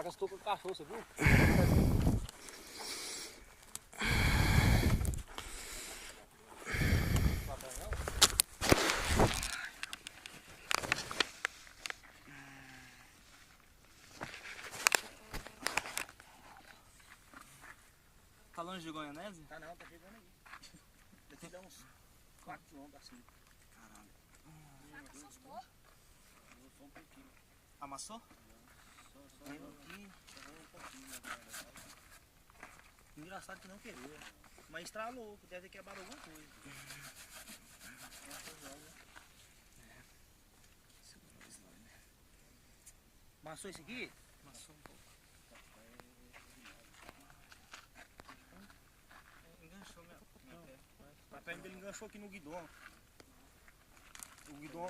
faca, estou com o cachorro, você viu? Tá longe de Goianésia? Tá não, tá chegando aí. Daqui dá uns 4 km assim. Caralho. Só um pouquinho. Amassou? Só um pouquinho. Engraçado que não quebrou. Mas estralou, deve ter quebrado alguma coisa. Amassou esse aqui? Amassou um pouco. Enganchou minha perna. A perna dele enganchou aqui no guidão. O guidão